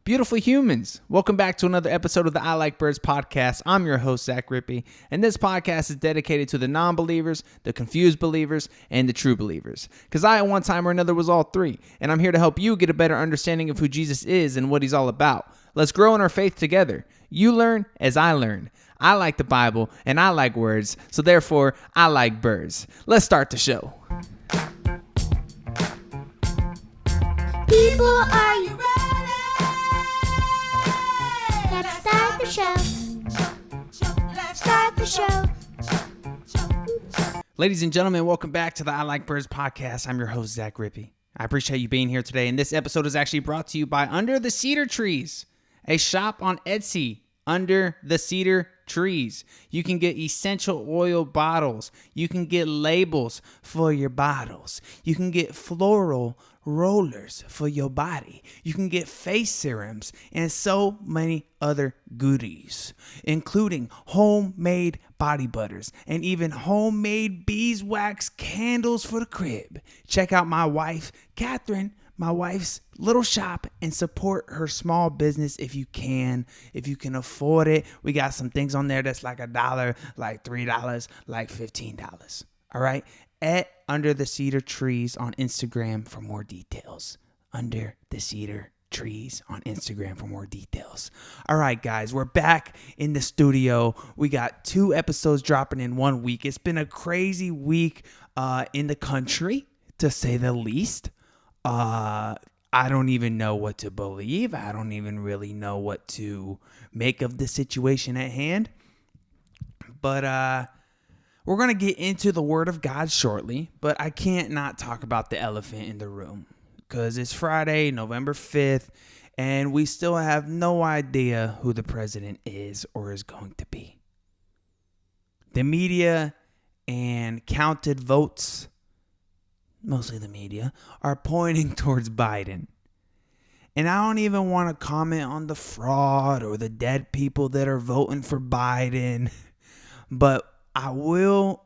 Beautiful humans, welcome back to another episode of the I Like Birds podcast. I'm your host, Zach Rippey, and this podcast is dedicated to the non-believers, the confused believers, and the true believers. Because I, at one time or another, was all three, and I'm here to help you get a better understanding of who Jesus is and what he's all about. Let's grow in our faith together. You learn as I learn. I like the Bible, and I like words, so therefore, I like birds. Let's start the show. People, are you ready? Let's start the show. Let's start the show. Ladies and gentlemen, welcome back to the I Like Birds podcast. I'm your host, Zach Rippey. I appreciate you being here today, and this episode is actually brought to you by Under the Cedar Trees, a shop on Etsy. Under the Cedar Trees. You can get essential oil bottles. You can get labels for your bottles. You can get floral rollers for your body. You can get face serums and so many other goodies, including homemade body butters and even homemade beeswax candles for the crib. Check out my wife, Catherine, my wife's little shop, and support her small business if you can afford it. We got some things on there that's like $1, like $3, like $15. All right. At Under the Cedar Trees on Instagram for more details. Under the Cedar Trees on Instagram for more details. All right, guys, we're back in the studio. We got 2 episodes dropping in 1 week. It's been a crazy week in the country, to say the least. I don't even know what to believe. I don't even really know what to make of the situation at hand. But we're going to get into the Word of God shortly, but I can't not talk about the elephant in the room because it's Friday, November 5th, and we still have no idea who the president is or is going to be. The media and counted votes, mostly the media, are pointing towards Biden. And I don't even want to comment on the fraud or the dead people that are voting for Biden, but I will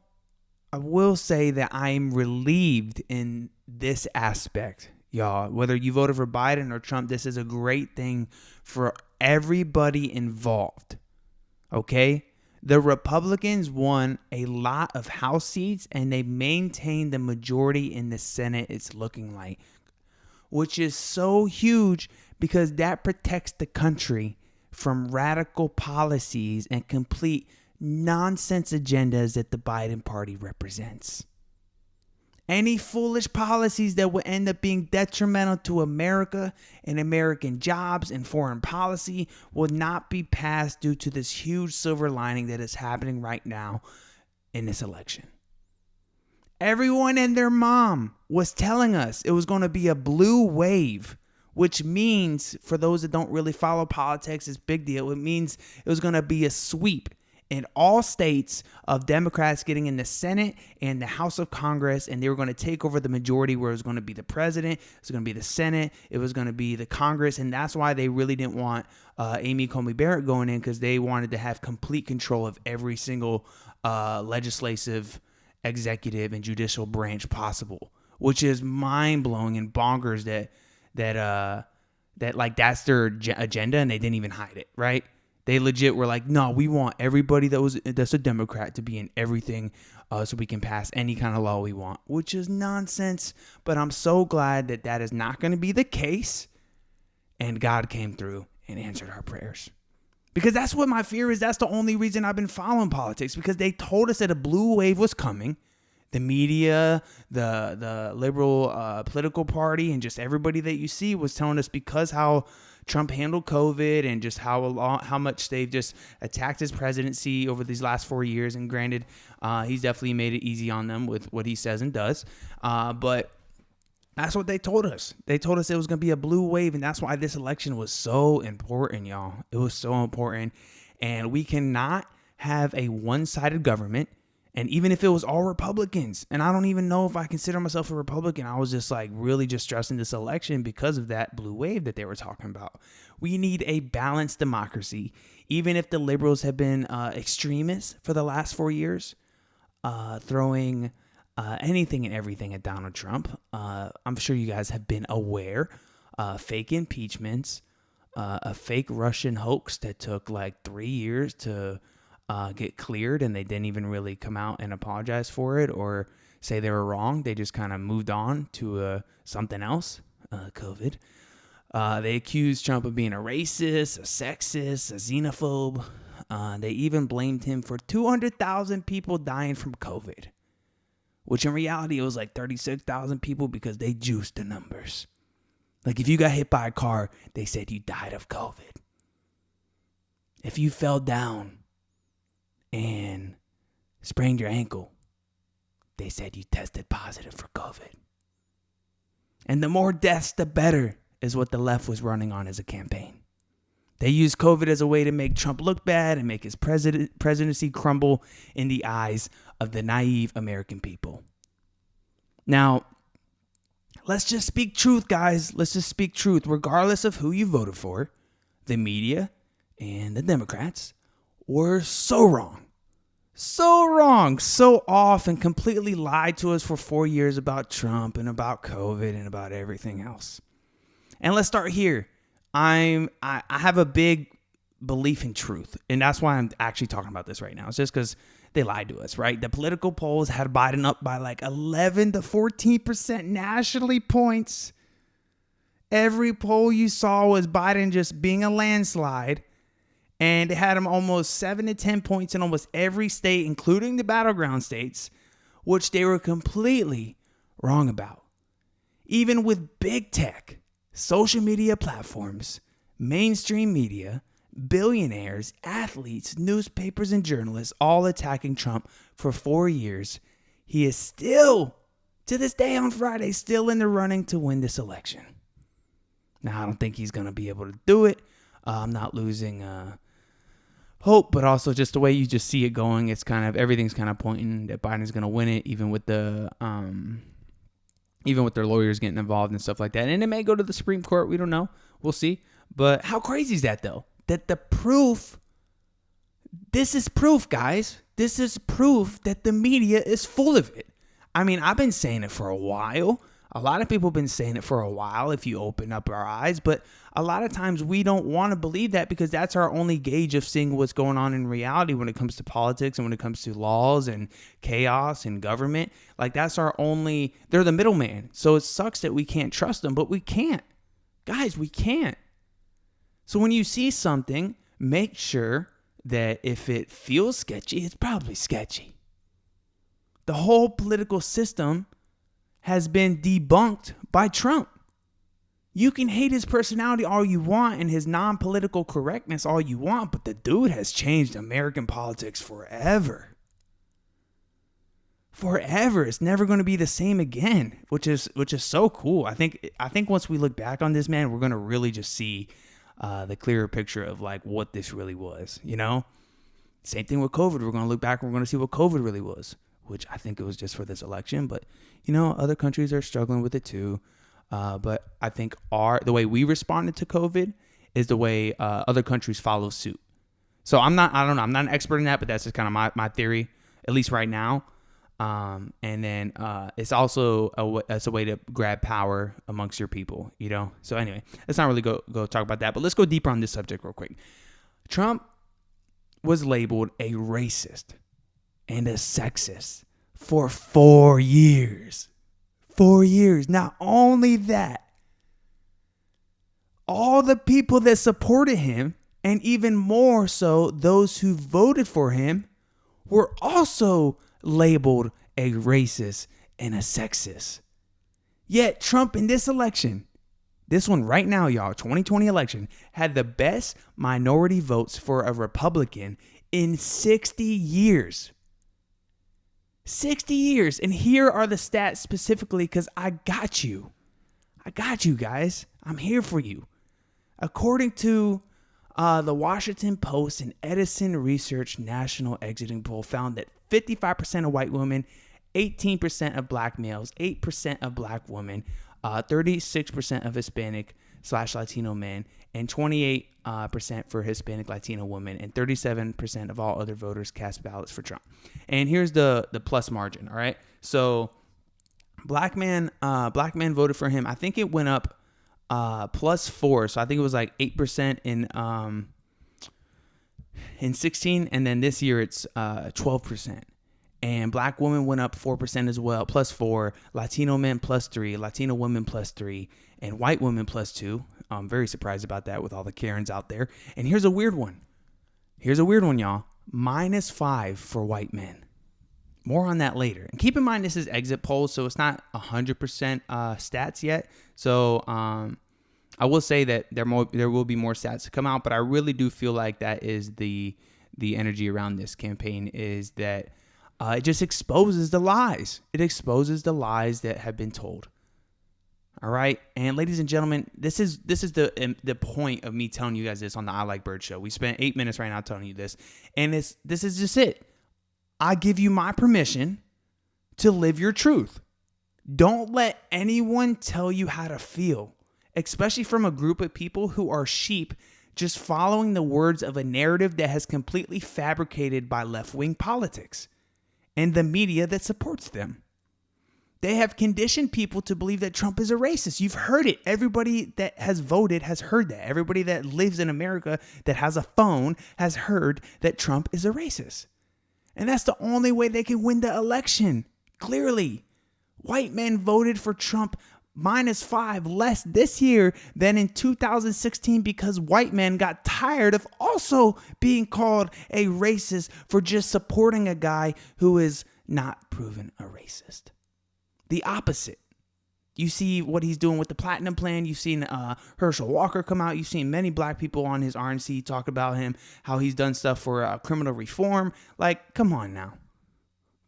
say that I am relieved in this aspect, y'all. Whether you voted for Biden or Trump, this is a great thing for everybody involved, okay? The Republicans won a lot of House seats, and they maintained the majority in the Senate, it's looking like, which is so huge because that protects the country from radical policies and complete nonsense agendas that the Biden party represents. Any foolish policies that would end up being detrimental to America and American jobs and foreign policy will not be passed due to this huge silver lining that is happening right now in this election. Everyone and their mom was telling us it was going to be a blue wave, which means, for those that don't really follow politics, it's a big deal. It means it was going to be a sweep in all states of Democrats getting in the Senate and the House of Congress, and they were going to take over the majority where it was going to be the president, it was going to be the Senate, it was going to be the Congress, and that's why they really didn't want Amy Coney Barrett going in, because they wanted to have complete control of every single legislative, executive, and judicial branch possible, which is mind-blowing and bonkers that like that's their agenda, and they didn't even hide it, right? They legit were like, no, we want everybody that's a Democrat to be in everything so we can pass any kind of law we want, which is nonsense. But I'm so glad that that is not going to be the case. And God came through and answered our prayers. Because that's what my fear is. That's the only reason I've been following politics, because they told us that a blue wave was coming. The media, the liberal political party, and just everybody that you see was telling us because how Trump handled COVID and just how much they've just attacked his presidency over these last 4 years. And granted, he's definitely made it easy on them with what he says and does. But that's what they told us. They told us it was going to be a blue wave, and that's why this election was so important, y'all. It was so important, and we cannot have a one-sided government. And even if it was all Republicans, and I don't even know if I consider myself a Republican, I was just like really just stressing this election because of that blue wave that they were talking about. We need a balanced democracy. Even if the liberals have been extremists for the last 4 years, throwing anything and everything at Donald Trump. I'm sure you guys have been aware. Fake impeachments, a fake Russian hoax that took like 3 years to get cleared, and they didn't even really come out and apologize for it or say they were wrong. They just kind of moved on to something else, COVID. They accused Trump of being a racist, a sexist, a xenophobe. They even blamed him for 200,000 people dying from COVID, which in reality it was like 36,000 people because they juiced the numbers. Like if you got hit by a car, they said you died of COVID. If you fell down and sprained your ankle, they said you tested positive for COVID. And the more deaths, the better, is what the left was running on as a campaign. They used COVID as a way to make Trump look bad and make his presidency crumble in the eyes of the naive American people. Now, let's just speak truth, guys. Let's just speak truth. Regardless of who you voted for, the media and the Democrats were so wrong. So wrong, so off, and completely lied to us for 4 years about Trump and about COVID and about everything else. And let's start here. I have a big belief in truth, and that's why I'm actually talking about this right now. It's just because they lied to us, right? The political polls had Biden up by like 11 to 14% nationally points. Every poll you saw was Biden just being a landslide. And they had him almost 7 to 10 points in almost every state, including the battleground states, which they were completely wrong about. Even with big tech, social media platforms, mainstream media, billionaires, athletes, newspapers, and journalists all attacking Trump for 4 years, he is still, to this day on Friday, still in the running to win this election. Now, I don't think he's going to be able to do it. I'm not losing hope, but also just the way you just see it going, it's kind of, everything's kind of pointing that Biden's going to win it, even with their lawyers getting involved and stuff like that. And it may go to the Supreme Court. We don't know. We'll see. But how crazy is that, though? That the proof, this is proof, guys. This is proof that the media is full of it. I mean, I've been saying it for a while. A lot of people have been saying it for a while if you open up our eyes, but a lot of times we don't want to believe that because that's our only gauge of seeing what's going on in reality when it comes to politics and when it comes to laws and chaos and government. Like that's our only, they're the middleman. So it sucks that we can't trust them, but we can't. Guys, we can't. So when you see something, make sure that if it feels sketchy, it's probably sketchy. The whole political system has been debunked by Trump. You can hate his personality all you want and his non-political correctness all you want, but the dude has changed American politics forever. Forever. It's never going to be the same again, which is so cool. I think once we look back on this, man, we're going to really just see the clearer picture of like what this really was, you know? Same thing with COVID. We're going to look back and we're going to see what COVID really was, which I think it was just for this election, but you know, other countries are struggling with it too. But I think the way we responded to COVID is the way other countries follow suit. So I'm not an expert in that, but that's just kind of my theory, at least right now. And then it's also a way to grab power amongst your people, you know? So anyway, let's not really go talk about that, but let's go deeper on this subject real quick. Trump was labeled a racist and a sexist for 4 years. 4 years. Not only that, all the people that supported him, and even more so those who voted for him, were also labeled a racist and a sexist. Yet Trump in this election, this one right now, y'all, 2020 election, had the best minority votes for a Republican in 60 years. 60 years. And here are the stats specifically because I got you. I got you guys. I'm here for you. According to the Washington Post and Edison Research National Exiting Poll found that 55% of white women, 18% of black males, 8% of black women, 36% of Hispanic/Latino men, and 28% for Hispanic Latino women, and 37% of all other voters cast ballots for Trump. And here's the plus margin. All right, so black men voted for him. I think it went up +4. So I think it was like 8% in 16, and then this year it's 12%. And black women went up 4% as well, +4. Latino men +3. Latino women +3. And white women +2. I'm very surprised about that with all the Karens out there. And here's a weird one. Y'all. -5 for white men. More on that later. And keep in mind, this is exit polls, so it's not 100% stats yet. So I will say that there will be more stats to come out, but I really do feel like that is the energy around this campaign, is that it just exposes the lies. It exposes the lies that have been told. All right. And ladies and gentlemen, this is the point of me telling you guys this on the I Like Bird show. We spent 8 minutes right now telling you this. And this is just it. I give you my permission to live your truth. Don't let anyone tell you how to feel, especially from a group of people who are sheep just following the words of a narrative that has completely fabricated by left-wing politics and the media that supports them. They have conditioned people to believe that Trump is a racist. You've heard it. Everybody that has voted has heard that. Everybody that lives in America that has a phone has heard that Trump is a racist. And that's the only way they can win the election. Clearly, white men voted for Trump -5 less this year than in 2016 because white men got tired of also being called a racist for just supporting a guy who is not proven a racist. The opposite. You see what he's doing with the Platinum Plan. You've seen Herschel Walker come out. You've seen many black people on his RNC talk about him, how he's done stuff for criminal reform. Like, come on now.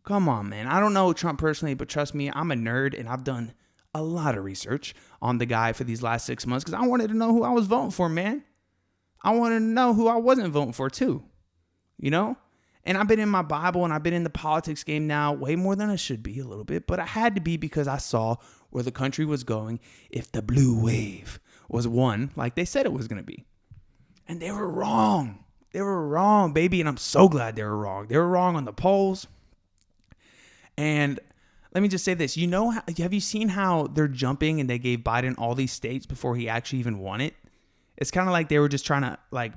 Come on, man. I don't know Trump personally, but trust me, I'm a nerd and I've done a lot of research on the guy for these last 6 months because I wanted to know who I was voting for, man. I wanted to know who I wasn't voting for too, you know? And I've been in my Bible and I've been in the politics game now way more than I should be a little bit, but I had to be because I saw where the country was going if the blue wave was won like they said it was going to be. And they were wrong. They were wrong, baby. And I'm so glad they were wrong. They were wrong on the polls. And let me just say this. You know, have you seen how they're jumping and they gave Biden all these states before he actually even won it? It's kind of like they were just trying to like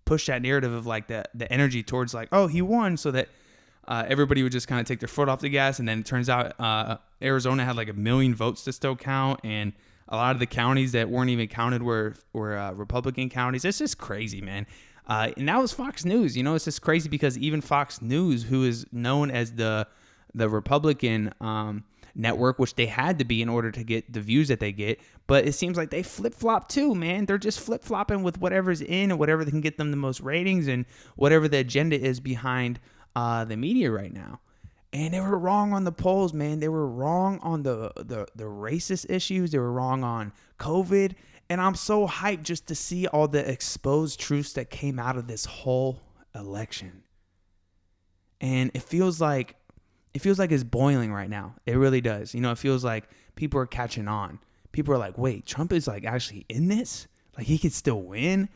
push that narrative of like the energy towards like, oh, he won, so that everybody would just kind of take their foot off the gas. And then it turns out Arizona had like 1 million votes to still count. And a lot of the counties that weren't even counted were Republican counties. It's just crazy, man. And that was Fox News. You know, it's just crazy because even Fox News, who is known as the Republican network, which they had to be in order to get the views that they get, but it seems like they flip-flop too, man. They're just flip-flopping with whatever's in and whatever that can get them the most ratings and whatever the agenda is behind the media right now. And they were wrong on the polls, man. They were wrong on the racist issues. They were wrong on COVID. And I'm so hyped just to see all the exposed truths that came out of this whole election. And it feels like it's boiling right now. It really does. You know, it feels like people are catching on. People are like, wait, Trump is like actually in this? Like he could still win?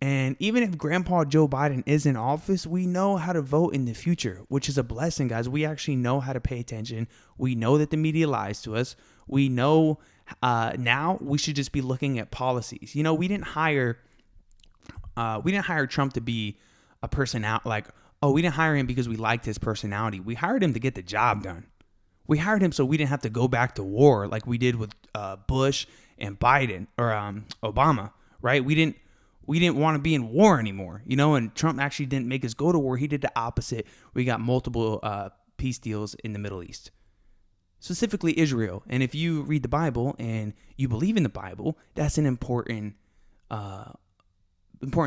And even if Grandpa Joe Biden is in office, we know how to vote in the future, which is a blessing, guys. We actually know how to pay attention. We know that the media lies to us. We know now we should just be looking at policies. You know, we didn't hire Trump to be a person out like, oh, we didn't hire him because we liked his personality. We hired him to get the job done. We hired him so we didn't have to go back to war like we did with Bush and Biden or Obama, right? We didn't want to be in war anymore, you know, and Trump actually didn't make us go to war. He did the opposite. We got multiple peace deals in the Middle East, specifically Israel. And if you read the Bible and you believe in the Bible, that's an important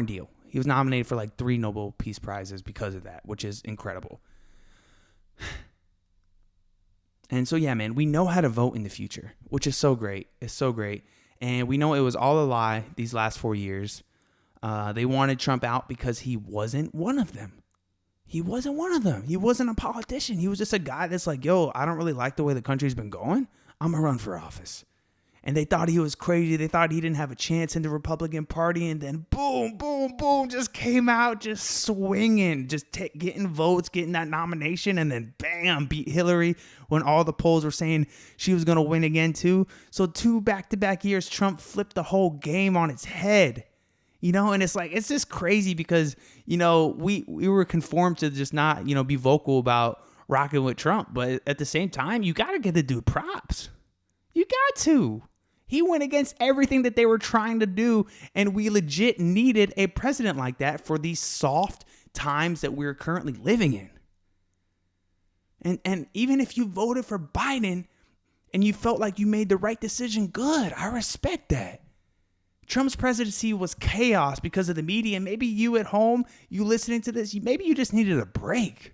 deal. He was nominated for like 3 Nobel Peace Prizes because of that, which is incredible. And so, yeah, man, we know how to vote in the future, which is so great. It's so great. And we know it was all a lie these last 4 years. They wanted Trump out because he wasn't one of them. He wasn't one of them. He wasn't a politician. He was just a guy that's like, yo, I don't really like the way the country's been going. I'm going to run for office. And they thought he was crazy. They thought he didn't have a chance in the Republican Party. And then boom, boom, boom, just came out just swinging, just getting votes, getting that nomination. And then bam, beat Hillary when all the polls were saying she was going to win again too. So 2 back-to-back years, Trump flipped the whole game on its head. And it's like, it's just crazy because, we were conformed to just not, be vocal about rocking with Trump. But at the same time, you got to give the dude props. You got to. He went against everything that they were trying to do, and we legit needed a president like that for these soft times that we're currently living in. And even if you voted for Biden and you felt like you made the right decision, good. I respect that. Trump's presidency was chaos because of the media. Maybe you at home, you listening to this, maybe you just needed a break.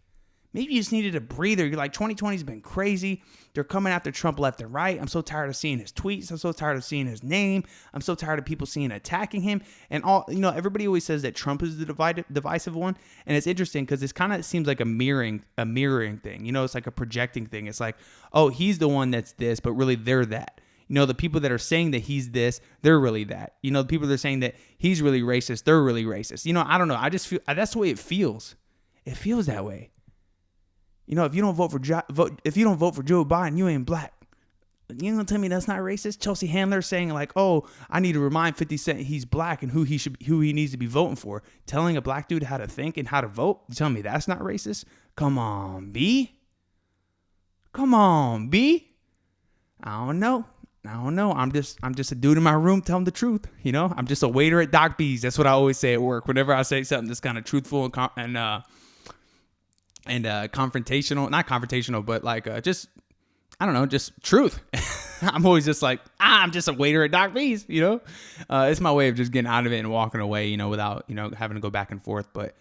Maybe you just needed a breather. You're like, 2020's been crazy. They're coming after Trump left and right. I'm so tired of seeing his tweets. I'm so tired of seeing his name. I'm so tired of people attacking him. And everybody always says that Trump is the divisive one. And it's interesting because this kind of seems like a mirroring thing. It's like a projecting thing. It's like, oh, he's the one that's this, but really they're that. The people that are saying that he's this, they're really that. The people that are saying that he's really racist, they're really racist. I don't know. I just feel that's the way it feels. It feels that way. If you don't vote for Joe Biden, you ain't black. You gonna tell me that's not racist? Chelsea Handler saying like, "Oh, I need to remind 50 Cent he's black and who he needs to be voting for." Telling a black dude how to think and how to vote. You tell me that's not racist? Come on, B. I don't know. I'm just a dude in my room telling the truth. I'm just a waiter at Doc B's. That's what I always say at work. Whenever I say something that's kind of truthful and confrontational, not confrontational, but like just, I don't know, just truth. I'm always just like, I'm just a waiter at Doc B's, it's my way of just getting out of it and walking away, without, having to go back and forth. But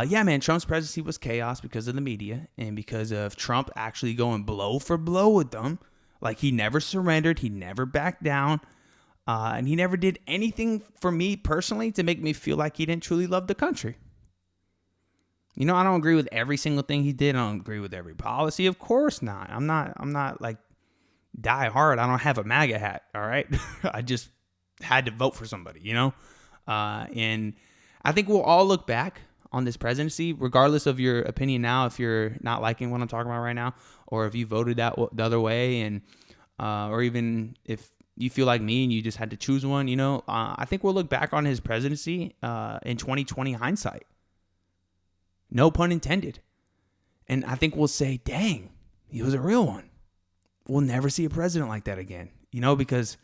yeah, man, Trump's presidency was chaos because of the media and because of Trump actually going blow for blow with them. Like he never surrendered. He never backed down. And he never did anything for me personally to make me feel like he didn't truly love the country. I don't agree with every single thing he did. I don't agree with every policy. Of course not. I'm not like die hard. I don't have a MAGA hat. All right. I just had to vote for somebody, and I think we'll all look back on this presidency, regardless of your opinion now, if you're not liking what I'm talking about right now, or if you voted the other way, and or even if you feel like me and you just had to choose one, I think we'll look back on his presidency in 2020 hindsight. No pun intended. And I think we'll say, dang, he was a real one. We'll never see a president like that again, because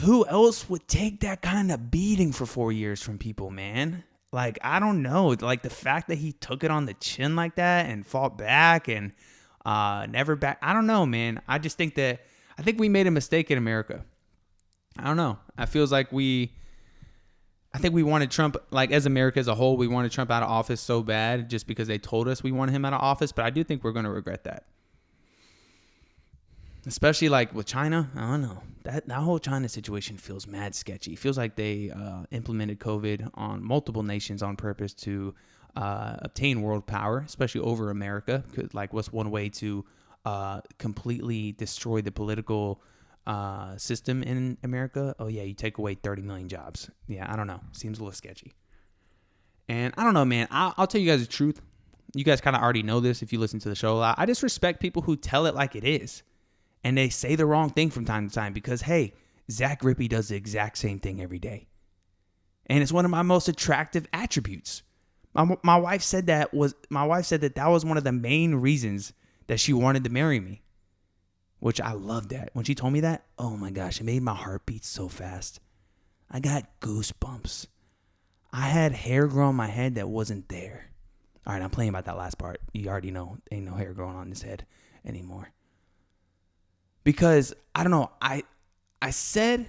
who else would take that kind of beating for 4 years from people, man? Like, I don't know. Like the fact that he took it on the chin like that and fought back and never back. I don't know, man. I think we made a mistake in America. I don't know. It feels like I think we wanted Trump, like as America as a whole, we wanted Trump out of office so bad just because they told us we wanted him out of office. But I do think we're going to regret that. Especially like with China. I don't know. That whole China situation feels mad sketchy. It feels like they implemented COVID on multiple nations on purpose to obtain world power, especially over America. Like what's one way to completely destroy the political system in America? Oh yeah, you take away 30 million jobs. Yeah, I don't know. Seems a little sketchy. And I don't know, man. I'll tell you guys the truth. You guys kind of already know this if you listen to the show a lot. I just respect people who tell it like it is. And they say the wrong thing from time to time because, hey, Zach Rippey does the exact same thing every day. And it's one of my most attractive attributes. My wife said that was one of the main reasons that she wanted to marry me. Which I loved that. When she told me that, oh my gosh, it made my heart beat so fast. I got goosebumps. I had hair grow on my head that wasn't there. All right, I'm playing about that last part. You already know, ain't no hair growing on this head anymore. Because, I don't know, I said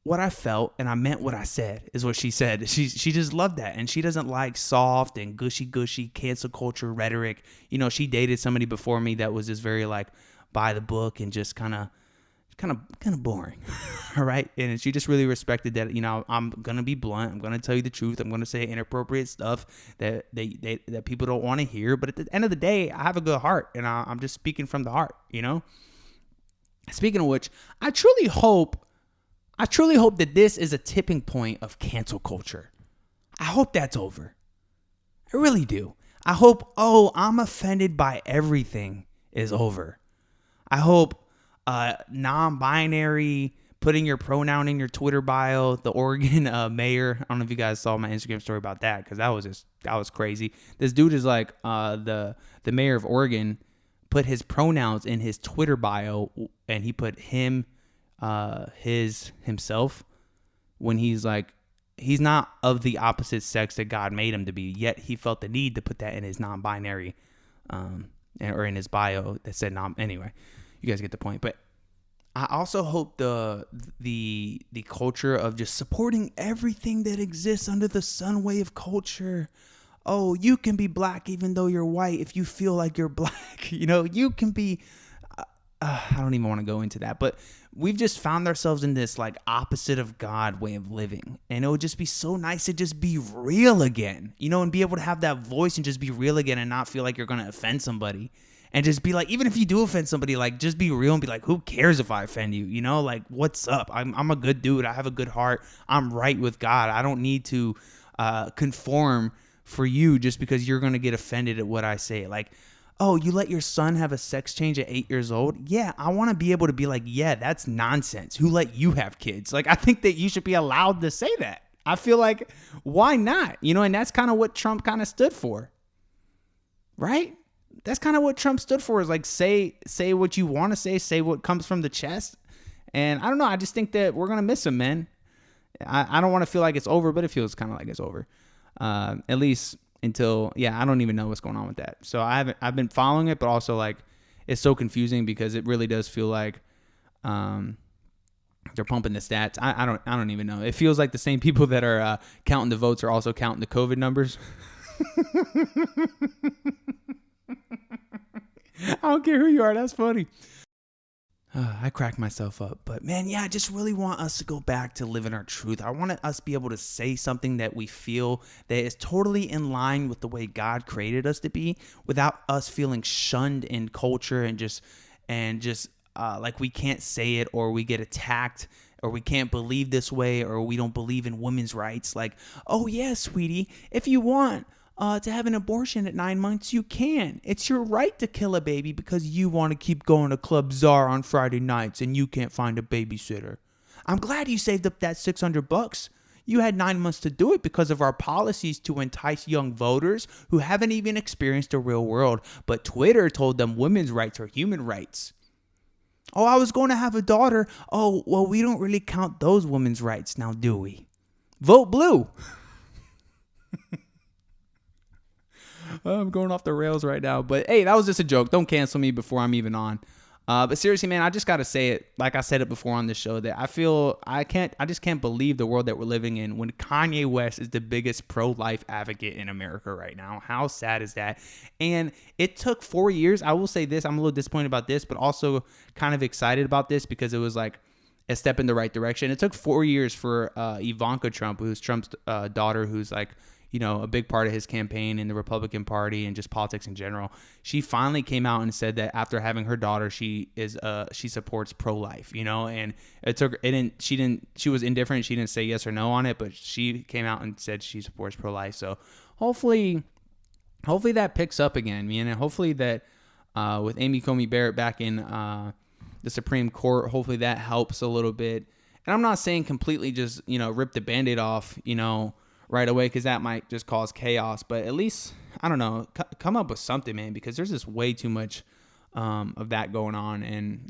what I felt and I meant what I said, is what she said. She just loved that. And she doesn't like soft and gushy cancel culture rhetoric. She dated somebody before me that was just very like by the book and just kind of boring. All right. And she just really respected that, I'm going to be blunt. I'm going to tell you the truth. I'm going to say inappropriate stuff that that people don't want to hear. But at the end of the day, I have a good heart and I'm just speaking from the heart, Speaking of which, I truly hope that this is a tipping point of cancel culture. I hope that's over. I really do. I hope, I'm offended by everything is over. I hope non-binary, putting your pronoun in your Twitter bio, the Oregon mayor. I don't know if you guys saw my Instagram story about that, because that was crazy. This dude is like the mayor of Oregon put his pronouns in his Twitter bio, and he put himself, when he's like, he's not of the opposite sex that God made him to be, yet he felt the need to put that in his non-binary or in his bio that said non. Anyway, you guys get the point. But I also hope the culture of just supporting everything that exists under the sun way of culture. Oh, you can be black even though you're white if you feel like you're black. You can be, I don't even want to go into that, but we've just found ourselves in this like opposite of God way of living. And it would just be so nice to just be real again, and be able to have that voice and just be real again and not feel like you're going to offend somebody. And just be like, even if you do offend somebody, like, just be real and be like, who cares if I offend you? Like, what's up? I'm a good dude. I have a good heart. I'm right with God. I don't need to conform for you just because you're going to get offended at what I say. Like, oh, you let your son have a sex change at 8 years old? Yeah, I want to be able to be like, yeah, that's nonsense. Who let you have kids? Like, I think that you should be allowed to say that. I feel like, why not? And that's kind of what Trump kind of stood for, right? That's kind of what Trump stood for, is like, say what you want to say what comes from the chest. And I don't know. I just think that we're going to miss him, man. I don't want to feel like it's over, but it feels kind of like it's over. At least until, I don't even know what's going on with that. So I've been following it, but also like, it's so confusing because it really does feel like, they're pumping the stats. I don't even know. It feels like the same people that are counting the votes are also counting the COVID numbers. I don't care who you are. That's funny. I crack myself up. But man, I just really want us to go back to living our truth. I want us to be able to say something that we feel that is totally in line with the way God created us to be, without us feeling shunned in culture and just like we can't say it, or we get attacked, or we can't believe this way, or we don't believe in women's rights. Like, oh yeah, sweetie, if you want to have an abortion at 9 months, you can. It's your right to kill a baby because you want to keep going to Club Czar on Friday nights and you can't find a babysitter. I'm glad you saved up that $600. You had 9 months to do it because of our policies to entice young voters who haven't even experienced the real world. But Twitter told them women's rights are human rights. Oh, I was going to have a daughter. Oh, well, we don't really count those women's rights now, do we? Vote blue. I'm going off the rails right now, but hey, that was just a joke. Don't cancel me before I'm even on. But seriously, man, I just got to say it. Like I said it before on the show, that I just can't believe the world that we're living in when Kanye West is the biggest pro-life advocate in America right now. How sad is that? And it took 4 years. I will say this, I'm a little disappointed about this, but also kind of excited about this because it was like a step in the right direction. It took 4 years for Ivanka Trump, who's Trump's daughter, who's like, a big part of his campaign in the Republican Party and just politics in general. She finally came out and said that after having her daughter, she supports pro-life, and she was indifferent. She didn't say yes or no on it, but she came out and said she supports pro-life. So hopefully that picks up again, man. And hopefully that with Amy Coney Barrett back in the Supreme Court, hopefully that helps a little bit. And I'm not saying completely just, rip the Band-Aid off, right away, because that might just cause chaos, but at least, I don't know, come up with something, man, because there's just way too much of that going on. And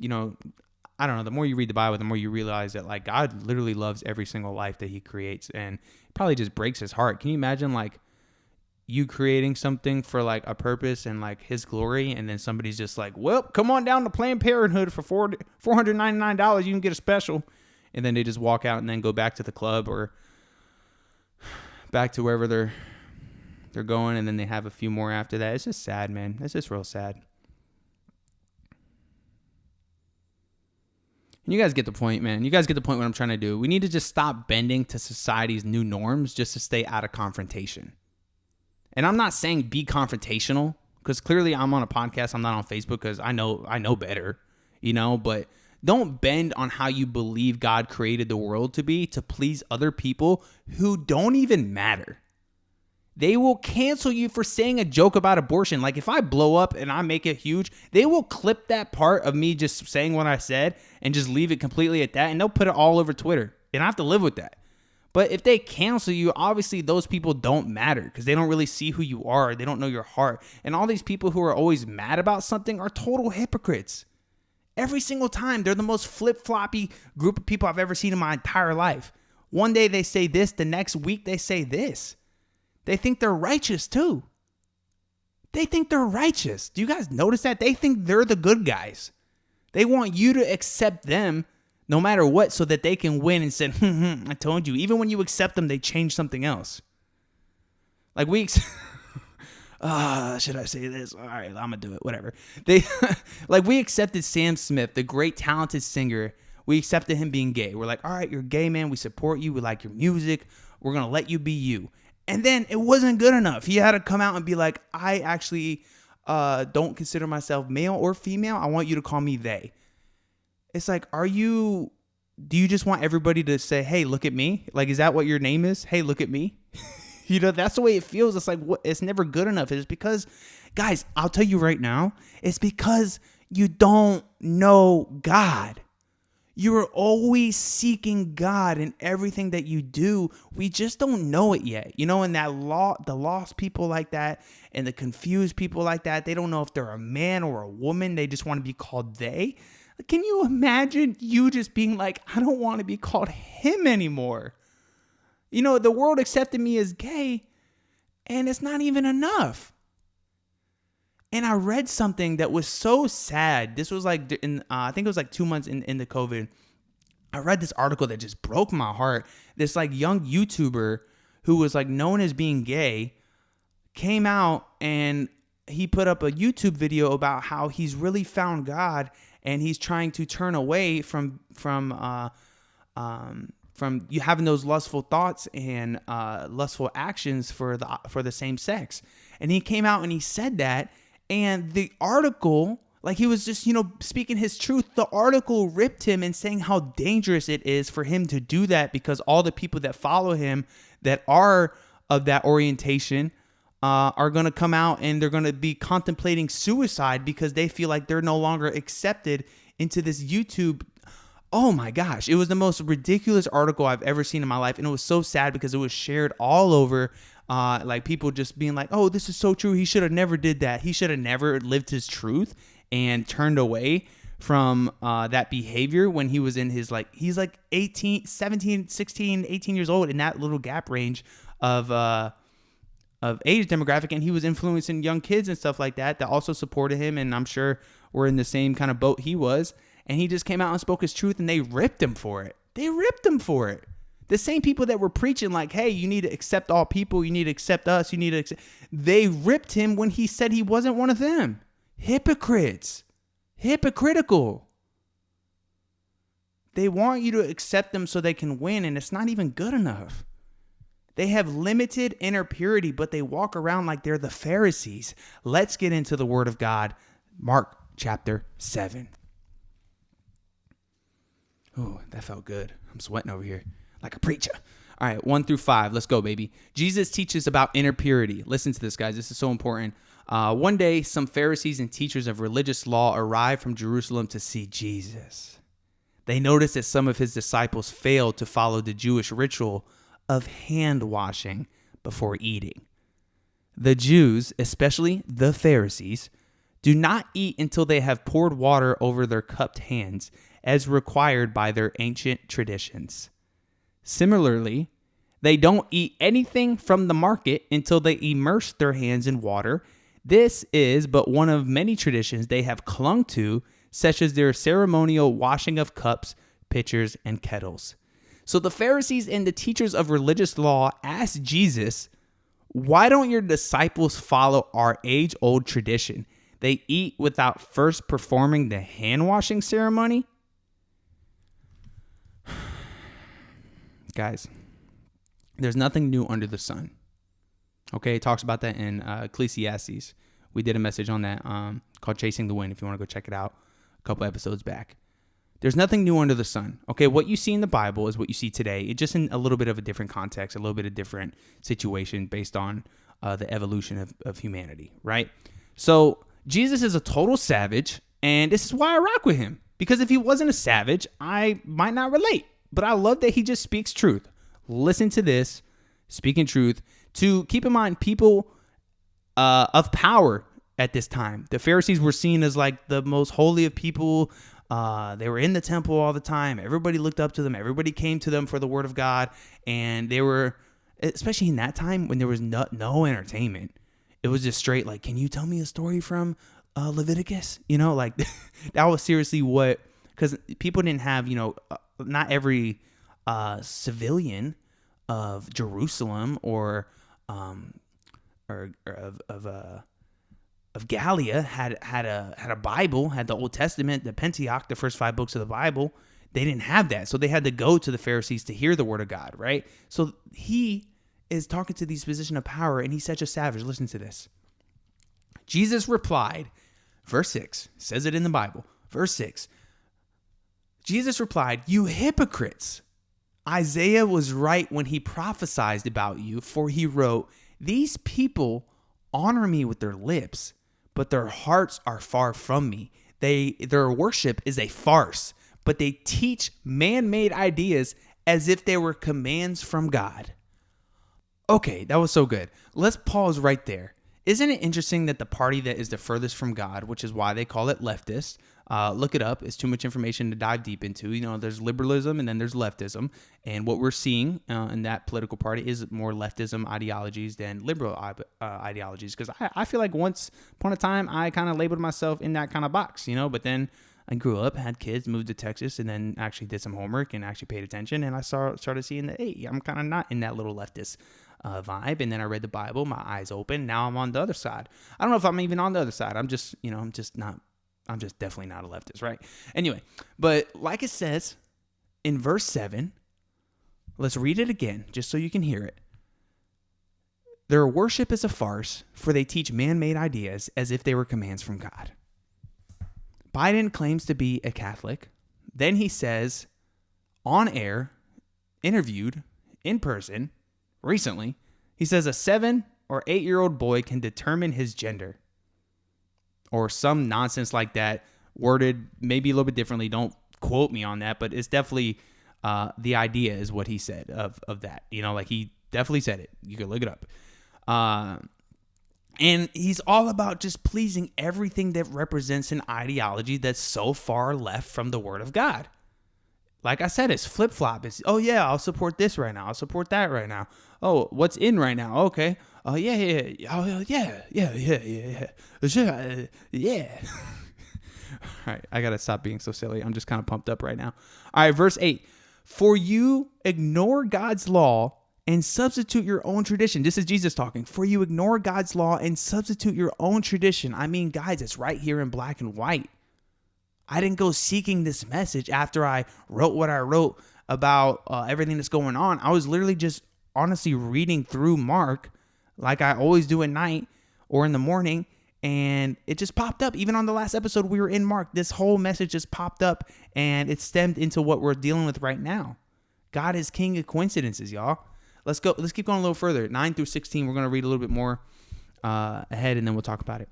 I don't know, the more you read the Bible, the more you realize that like God literally loves every single life that he creates, and it probably just breaks his heart. Can you imagine like you creating something for like a purpose and like his glory, and then somebody's just like, well, come on down to Planned Parenthood for $499, you can get a special, and then they just walk out and then go back to the club or back to wherever they're going, and then they have a few more after that. It's just sad, man. It's just real sad. And you guys get the point, man. You guys get the point what I'm trying to do. We need to just stop bending to society's new norms just to stay out of confrontation. And I'm not saying be confrontational, because clearly I'm on a podcast. I'm not on Facebook because I know better, but Don't bend on how you believe God created the world to be to please other people who don't even matter. They will cancel you for saying a joke about abortion. Like if I blow up and I make it huge, they will clip that part of me just saying what I said and just leave it completely at that. And they'll put it all over Twitter. And I have to live with that. But if they cancel you, obviously those people don't matter because they don't really see who you are. They don't know your heart. And all these people who are always mad about something are total hypocrites. Every single time, they're the most flip-floppy group of people I've ever seen in my entire life. One day they say this, the next week they say this. They think they're righteous too. They think they're righteous. Do you guys notice that? They think they're the good guys. They want you to accept them no matter what so that they can win and say, I told you. Even when you accept them, they change something else. Like should I say this? All right, I'm going to do it. Whatever. We accepted Sam Smith, the great talented singer. We accepted him being gay. We're like, all right, you're gay, man. We support you. We like your music. We're going to let you be you. And then it wasn't good enough. He had to come out and be like, I actually don't consider myself male or female. I want you to call me they. It's like, do you just want everybody to say, hey, look at me? Like, is that what your name is? Hey, look at me. That's the way it feels. It's like, it's never good enough. It's because, guys, I'll tell you right now, it's because you don't know God. You are always seeking God in everything that you do. We just don't know it yet. And the lost people like that and the confused people like that, they don't know if they're a man or a woman. They just want to be called they. Can you imagine you just being like, I don't want to be called him anymore? The world accepted me as gay and it's not even enough. And I read something that was so sad. This was like, I think it was like 2 months into COVID. I read this article that just broke my heart. This like young YouTuber who was like known as being gay came out and he put up a YouTube video about how he's really found God and he's trying to turn away from you having those lustful thoughts and lustful actions for the same sex. And he came out and he said that. And the article, like he was just, speaking his truth, the article ripped him and saying how dangerous it is for him to do that because all the people that follow him that are of that orientation are going to come out and they're going to be contemplating suicide because they feel like they're no longer accepted into this YouTube. Oh my gosh, it was the most ridiculous article I've ever seen in my life. And it was so sad because it was shared all over. Like people just being like, oh, this is so true. He should have never did that. He should have never lived his truth and turned away from that behavior when he was in his he's like 18, 17, 16, 18 years old in that little gap range of age demographic. And he was influencing young kids and stuff like that also supported him. And I'm sure we're in the same kind of boat he was. And he just came out and spoke his truth and they ripped him for it. The same people that were preaching like, hey, you need to accept all people. You need to accept us. They ripped him when he said he wasn't one of them. Hypocrites. Hypocritical. They want you to accept them so they can win, and it's not even good enough. They have limited inner purity, but they walk around like they're the Pharisees. Let's get into the Word of God. Mark chapter 7. Oh, that felt good. I'm sweating over here like a preacher. All right, 1-5. Let's go, baby. Jesus teaches about inner purity. Listen to this, guys. This is so important. One day, some Pharisees and teachers of religious law arrived from Jerusalem to see Jesus. They noticed that some of his disciples failed to follow the Jewish ritual of hand washing before eating. The Jews, especially the Pharisees, do not eat until they have poured water over their cupped hands, as required by their ancient traditions. Similarly, they don't eat anything from the market until they immerse their hands in water. This is but one of many traditions they have clung to, such as their ceremonial washing of cups, pitchers, and kettles. So the Pharisees and the teachers of religious law asked Jesus, why don't your disciples follow our age-old tradition? They eat without first performing the hand-washing ceremony? Guys, there's nothing new under the sun. Okay, it talks about that in Ecclesiastes. We did a message on that called Chasing the Wind, if you want to go check it out a couple episodes back. There's nothing new under the sun. Okay, what you see in the Bible is what you see today. It's just in a little bit of a different context, a little bit of different situation based on the evolution of humanity, right? So Jesus is a total savage, and this is why I rock with him. Because if he wasn't a savage, I might not relate. But I love that he just speaks truth. Listen to this, speaking truth. To keep in mind, people of power at this time. The Pharisees were seen as like the most holy of people. They were in the temple all the time. Everybody looked up to them. Everybody came to them for the word of God. And they were, especially in that time when there was no entertainment, it was just straight like, can you tell me a story from Leviticus? You know, like that was seriously what, because people didn't have, not every civilian of Jerusalem or of Gallia had a Bible, had the Old Testament, the Pentateuch, the first 5 books of the Bible. They didn't have that, so they had to go to the Pharisees to hear the word of God, right? So he is talking to these position of power, and he's such a savage. Listen to this. Jesus replied, verse 6 says it in the Bible. Verse 6. Jesus replied, "You hypocrites! Isaiah was right when he prophesied about you, for he wrote, 'These people honor me with their lips, but their hearts are far from me. Their worship is a farce, but they teach man-made ideas as if they were commands from God.'" Okay, that was so good. Let's pause right there. Isn't it interesting that the party that is the furthest from God, which is why they call it leftist, look it up. It's too much information to dive deep into. There's liberalism and then there's leftism. And what we're seeing in that political party is more leftism ideologies than liberal ideologies. Because I feel like once upon a time, I kind of labeled myself in that kind of box, but then I grew up, had kids, moved to Texas, and then actually did some homework and actually paid attention. And I started seeing that, hey, I'm kind of not in that little leftist vibe. And then I read the Bible, my eyes open. Now I'm on the other side. I don't know if I'm even on the other side. I'm just definitely not a leftist, right? Anyway, but like it says in verse 7, let's read it again just so you can hear it. "Their worship is a farce, for they teach man-made ideas as if they were commands from God." Biden claims to be a Catholic. Then he says, on air, interviewed in person recently, he says a 7 or 8-year-old boy can determine his gender. Or some nonsense like that, worded maybe a little bit differently. Don't quote me on that, but it's definitely the idea is what he said of that. Like he definitely said it. You can look it up. And he's all about just pleasing everything that represents an ideology that's so far left from the word of God. Like I said, it's flip-flop. It's, oh, yeah, I'll support this right now. I'll support that right now. Oh, what's in right now? Okay. Oh, yeah. Oh, yeah. Yeah. All right, I got to stop being so silly. I'm just kind of pumped up right now. All right, verse 8. "For you ignore God's law and substitute your own tradition." This is Jesus talking. "For you ignore God's law and substitute your own tradition." I mean, guys, it's right here in black and white. I didn't go seeking this message after I wrote what I wrote about everything that's going on. I was literally just honestly reading through Mark like I always do at night or in the morning. And it just popped up. Even on the last episode, we were in Mark. This whole message just popped up and it stemmed into what we're dealing with right now. God is king of coincidences, y'all. Let's go. Let's keep going a little further. 9 through 16, we're going to read a little bit more ahead and then we'll talk about it.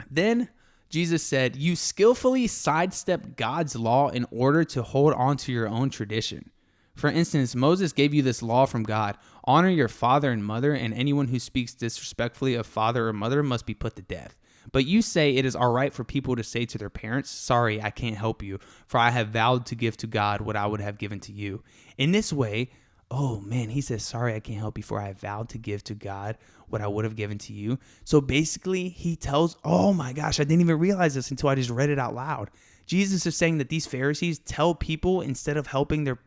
"Then Jesus said, 'You skillfully sidestep God's law in order to hold on to your own tradition. For instance, Moses gave you this law from God. Honor your father and mother, and anyone who speaks disrespectfully of father or mother must be put to death. But you say it is all right for people to say to their parents, sorry, I can't help you, for I have vowed to give to God what I would have given to you. In this way,'" oh man, he says, "sorry, I can't help you, for I have vowed to give to God what I would have given to you." So basically he tells, oh my gosh, I didn't even realize this until I just read it out loud. Jesus is saying that these Pharisees tell people, instead of helping their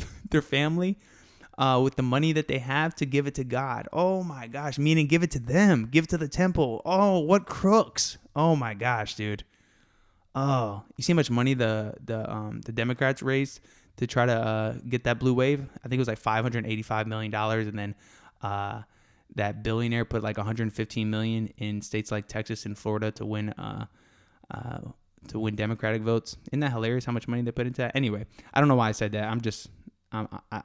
family with the money that they have, to give it to God. Oh my gosh, meaning give it to them, give it to the temple. Oh, what crooks. Oh my gosh, dude. Oh, you see how much money the Democrats raised to try to get that blue wave? I think it was like $585 million. And then that billionaire put like $115 million in states like Texas and Florida to win to win Democratic votes. Isn't that hilarious how much money they put into that? Anyway, I don't know why I said that.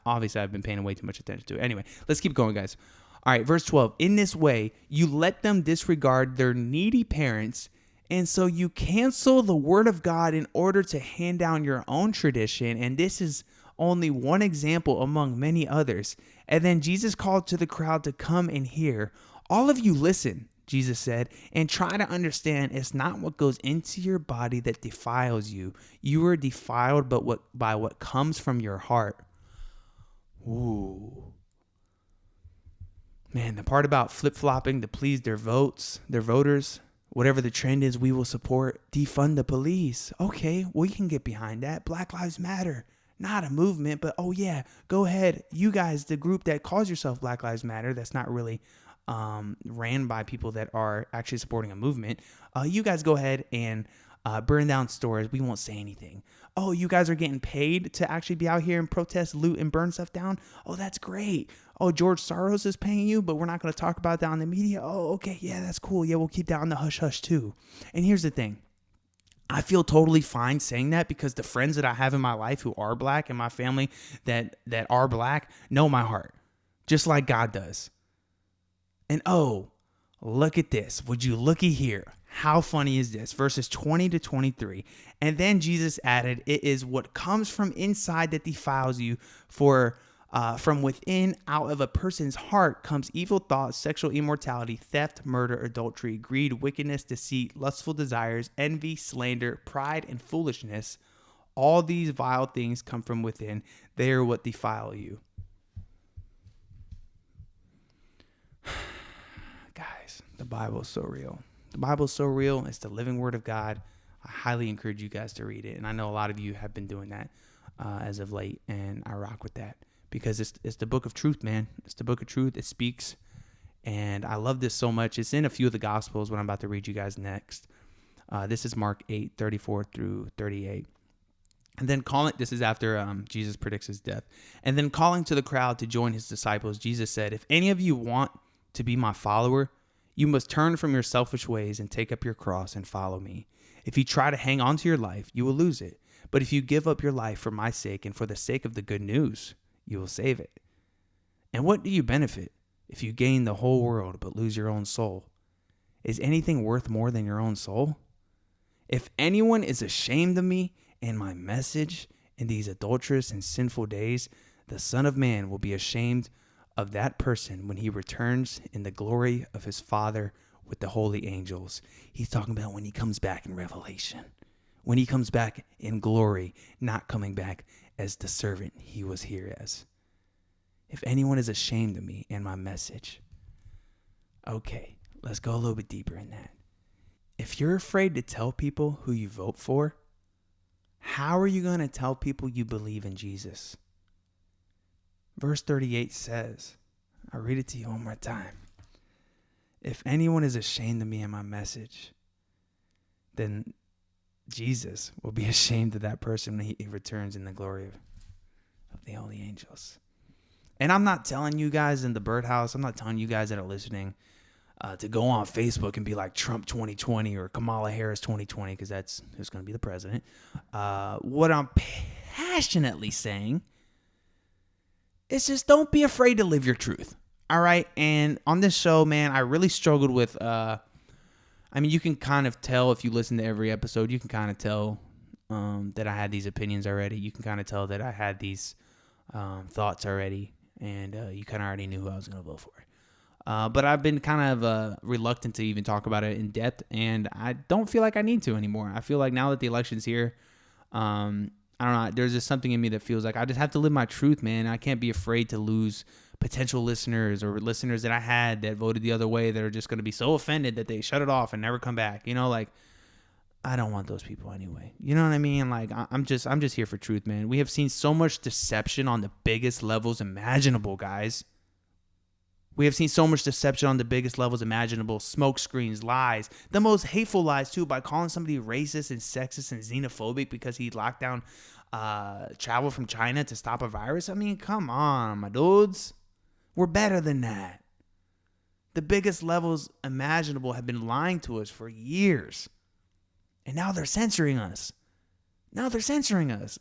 Obviously I've been paying way too much attention to it. Anyway, let's keep going, guys. All right, verse 12. In this way, you let them disregard their needy parents, and so you cancel the word of God in order to hand down your own tradition. And this is only one example among many others. And then Jesus called to the crowd to come and hear. All of you listen, Jesus said, and try to understand it's not what goes into your body that defiles you. You are defiled by what comes from your heart. Ooh. Man, the part about flip-flopping to please their voters, whatever the trend is, we will support. Defund the police. Okay, we can get behind that. Black Lives Matter. Not a movement, but oh yeah, go ahead. You guys, the group that calls yourself Black Lives Matter, that's not really ran by people that are actually supporting a movement. You guys go ahead and burn down stores. We won't say anything. Oh, you guys are getting paid to actually be out here and protest, loot, and burn stuff down? Oh, that's great. Oh, George Soros is paying you, but we're not going to talk about that on the media? Oh, okay, yeah, that's cool. Yeah, we'll keep that on the hush-hush too. And here's the thing. I feel totally fine saying that because the friends that I have in my life who are black and my family that are black know my heart, just like God does. And oh, look at this. Would you looky here? How funny is this? Verses 20 to 23. And then Jesus added, it is what comes from inside that defiles you, for from within, out of a person's heart comes evil thoughts, sexual immorality, theft, murder, adultery, greed, wickedness, deceit, lustful desires, envy, slander, pride, and foolishness. All these vile things come from within. They are what defile you. Guys, the Bible is so real. The Bible is so real. It's the living word of God. I highly encourage you guys to read it. And I know a lot of you have been doing that as of late, and I rock with that because it's the book of truth, man. It's the book of truth. It speaks. And I love this so much. It's in a few of the Gospels, what I'm about to read you guys next. This is Mark 8, 34 through 38. And then this is after Jesus predicts his death. And then calling to the crowd to join his disciples, Jesus said, if any of you want to be my follower, you must turn from your selfish ways and take up your cross and follow me. If you try to hang on to your life, you will lose it. But if you give up your life for my sake and for the sake of the good news, you will save it. And what do you benefit if you gain the whole world but lose your own soul? Is anything worth more than your own soul? If anyone is ashamed of me and my message in these adulterous and sinful days, the Son of Man will be ashamed of that person when he returns in the glory of his Father with the holy angels. He's talking about when he comes back in Revelation. When he comes back in glory, not coming back as the servant he was here as. If anyone is ashamed of me and my message. Okay, let's go a little bit deeper in that. If you're afraid to tell people who you vote for, how are you going to tell people you believe in Jesus? Verse 38 says, I'll read it to you one more time. If anyone is ashamed of me and my message, then Jesus will be ashamed of that person when he returns in the glory of the holy angels. And I'm not telling you guys in the birdhouse, I'm not telling you guys that are listening to go on Facebook and be like Trump 2020 or Kamala Harris 2020, because that's who's going to be the president. What I'm passionately saying is just don't be afraid to live your truth. All right. And on this show, man, I really struggled with, you can kind of tell if you listen to every episode, you can kind of tell that I had these opinions already. You can kind of tell that I had these thoughts already, and you kind of already knew who I was going to vote for. But I've been kind of reluctant to even talk about it in depth, and I don't feel like I need to anymore. I feel like now that the election's here, I don't know, there's just something in me that feels like I just have to live my truth, man. I can't be afraid to lose potential listeners or listeners that I had that voted the other way that are just going to be so offended that they shut it off and never come back. You know, like, I don't want those people anyway. You know what I mean? Like, I'm just here for truth, man. We have seen so much deception on the biggest levels imaginable, guys. We have seen so much deception on the biggest levels imaginable. Smoke screens, lies, the most hateful lies too, by calling somebody racist and sexist and xenophobic because he locked down travel from China to stop a virus. I mean, come on, my dudes. We're better than that. The biggest levels imaginable have been lying to us for years. And now they're censoring us.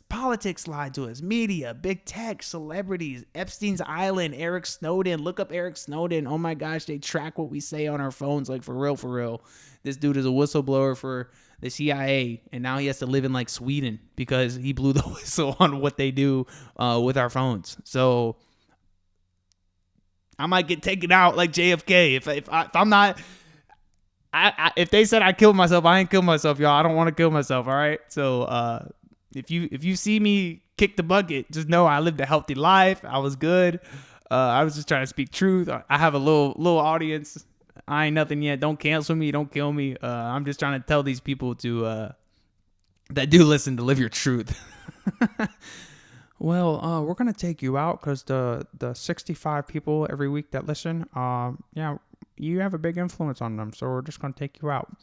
Politics lied to us. Media, big tech, celebrities, Epstein's Island, Eric Snowden. Look up Eric Snowden. Oh my gosh, they track what we say on our phones. Like, for real. This dude is a whistleblower for the CIA, and now he has to live in like Sweden because he blew the whistle on what they do with our phones. So I might get taken out like JFK if I'm not. If they said I killed myself, I ain't killed myself, y'all. I don't want to kill myself. All right. So if you see me kick the bucket, just know I lived a healthy life. I was good. I was just trying to speak truth. I have a little audience. I ain't nothing yet. Don't cancel me. Don't kill me. I'm just trying to tell these people to that do listen to live your truth. Well, we're gonna take you out because the 65 people every week that listen, you have a big influence on them, so we're just gonna take you out.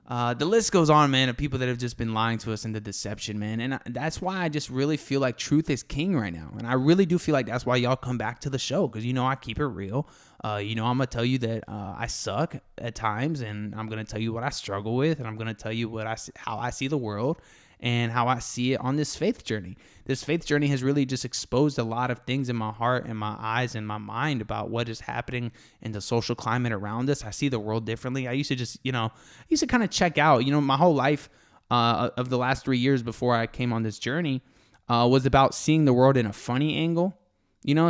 The list goes on, man, of people that have just been lying to us into deception, man. And that's why I just really feel like truth is king right now. And I really do feel like that's why y'all come back to the show, because, I keep it real. I'm going to tell you that I suck at times, and I'm going to tell you what I struggle with, and I'm going to tell you how I see the world and how I see it on this faith journey. This faith journey has really just exposed a lot of things in my heart and my eyes and my mind about what is happening in the social climate around us. I see the world differently. I used to just, kind of check out, my whole life of the last 3 years before I came on this journey was about seeing the world in a funny angle.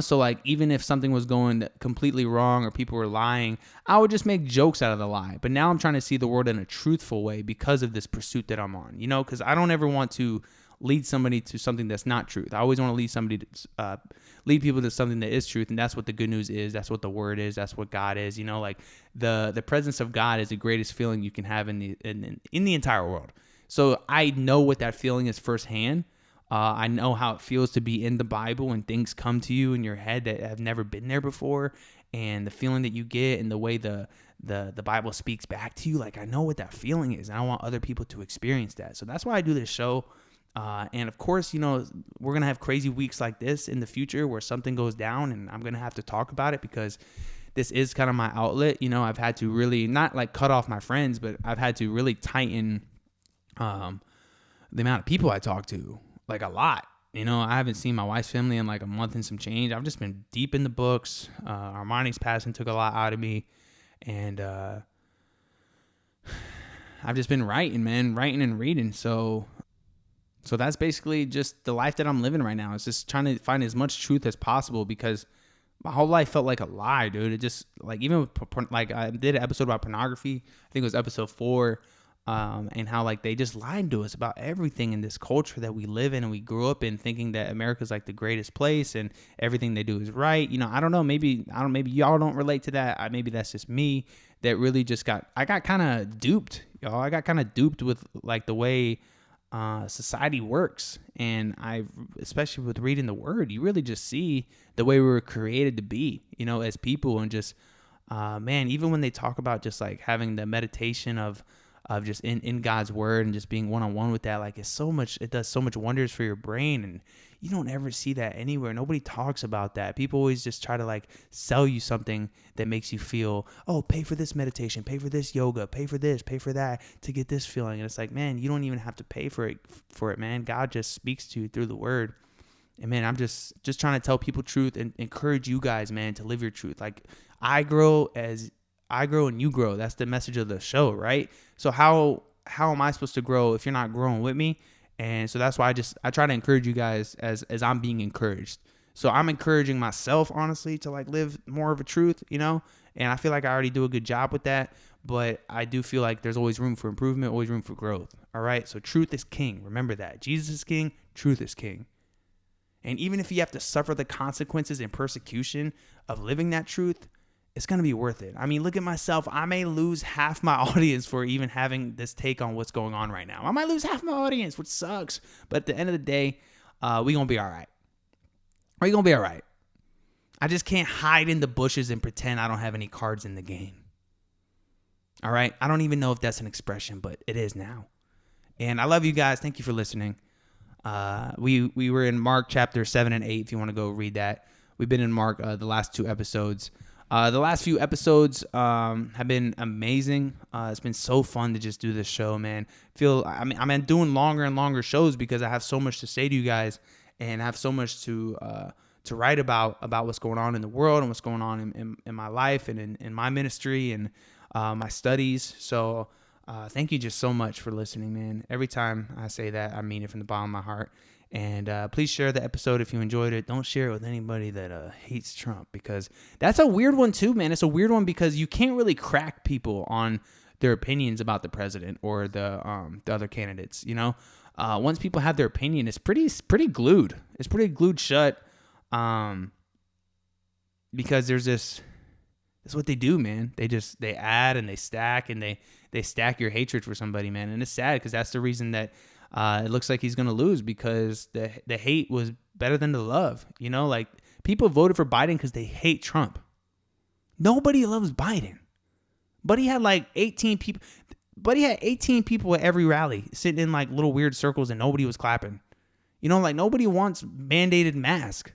So like even if something was going completely wrong or people were lying, I would just make jokes out of the lie. But now I'm trying to see the world in a truthful way because of this pursuit that I'm on, because I don't ever want to lead somebody to something that's not truth. I always want to lead people to something that is truth. And that's what the good news is. That's what the word is. That's what God is. Like the presence of God is the greatest feeling you can have in the entire world. So I know what that feeling is firsthand. I know how it feels to be in the Bible and things come to you in your head that have never been there before, and the feeling that you get and the way the Bible speaks back to you. Like, I know what that feeling is, and I want other people to experience that. So that's why I do this show. And of course, we're going to have crazy weeks like this in the future where something goes down and I'm going to have to talk about it because this is kind of my outlet. I've had to really not like cut off my friends, but I've had to really tighten the amount of people I talk to. Like a lot, I haven't seen my wife's family in like a month and some change. I've just been deep in the books. Armani's passing took a lot out of me. And I've just been writing and reading. So that's basically just the life that I'm living right now. It's just trying to find as much truth as possible because my whole life felt like a lie, dude. It just like, even with, like I did an episode about pornography. I think it was episode 4. And how like they just lied to us about everything in this culture that we live in and we grew up in, thinking that America's like the greatest place and everything they do is right. I don't know, maybe y'all don't relate to that. Maybe that's just me that really just I got kind of duped, y'all. I got kind of duped with like the way society works. And especially with reading the word, you really just see the way we were created to be, as people. And just, man, even when they talk about just like having the meditation of just in God's word and just being one-on-one with that, like it does so much wonders for your brain, and you don't ever see that anywhere. Nobody talks about that. People always just try to like sell you something that makes you feel, oh, pay for this meditation, pay for this yoga, pay for this, pay for that to get this feeling. And it's like, man, you don't even have to pay for it, man. God just speaks to you through the word. And man, I'm just trying to tell people truth and encourage you guys, man, to live your truth. Like I grow and you grow. That's the message of the show, right? So how am I supposed to grow if you're not growing with me? And so that's why I try to encourage you guys as I'm being encouraged. So I'm encouraging myself, honestly, to like live more of a truth, and I feel like I already do a good job with that, but I do feel like there's always room for improvement, always room for growth. All right. So truth is king. Remember that. Jesus is king. Truth is king. And even if you have to suffer the consequences and persecution of living that truth, it's going to be worth it. I mean, look at myself. I may lose half my audience for even having this take on what's going on right now. I might lose half my audience, which sucks. But at the end of the day, we're going to be all right. We're going to be all right. I just can't hide in the bushes and pretend I don't have any cards in the game. All right? I don't even know if that's an expression, but it is now. And I love you guys. Thank you for listening. We were in Mark chapter 7 and 8, if you want to go read that. We've been in Mark the last 2 episodes. The last few episodes have been amazing. It's been so fun to just do this show, man. I'm doing longer and longer shows because I have so much to say to you guys, and I have so much to write about what's going on in the world and what's going on in my life and in my ministry and my studies. So thank you just so much for listening, man. Every time I say that, I mean it from the bottom of my heart. And please share the episode if you enjoyed it. Don't share it with anybody that hates Trump, because that's a weird one too, man. It's a weird one because you can't really crack people on their opinions about the president or the other candidates. You know, once people have their opinion, it's pretty glued. It's pretty glued shut. Because there's this. That's what they do, man. They add and they stack and they stack your hatred for somebody, man. And it's sad because that's the reason that it looks like he's going to lose, because the hate was better than the love. You know, like people voted for Biden because they hate Trump. Nobody loves Biden. But he had like 18 people. But he had 18 people at every rally sitting in like little weird circles and nobody was clapping. You know, like nobody wants mandated mask.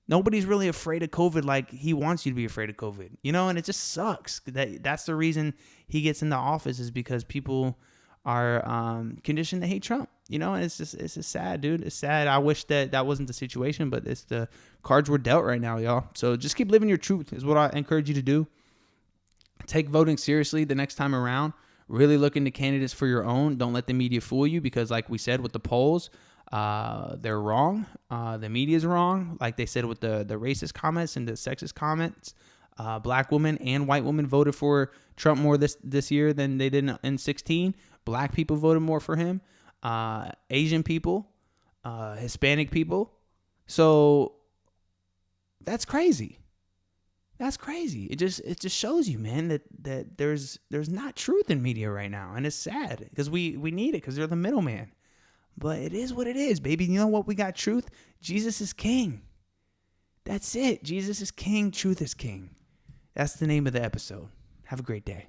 Nobody's really afraid of COVID like he wants you to be afraid of COVID, you know, and it just sucks. That's the reason he gets into office, is because people are conditioned to hate Trump, you know, and it's just sad, dude. It's sad. I wish that wasn't the situation, but it's the cards we're dealt right now, y'all. So just keep living your truth is what I encourage you to do. Take voting seriously the next time around. Really look into candidates for your own. Don't let the media fool you, because like we said with the polls, they're wrong. The media is wrong. Like they said with the racist comments and the sexist comments, black women and white women voted for Trump more this year than they did in 2016. Black people voted more for him. Asian people, Hispanic people. So that's crazy. That's crazy. It just shows you, man, that there's not truth in media right now, and it's sad because we need it because they're the middleman. But it is what it is, baby. You know what? We got truth. Jesus is king. That's it. Jesus is king. Truth is king. That's the name of the episode. Have a great day.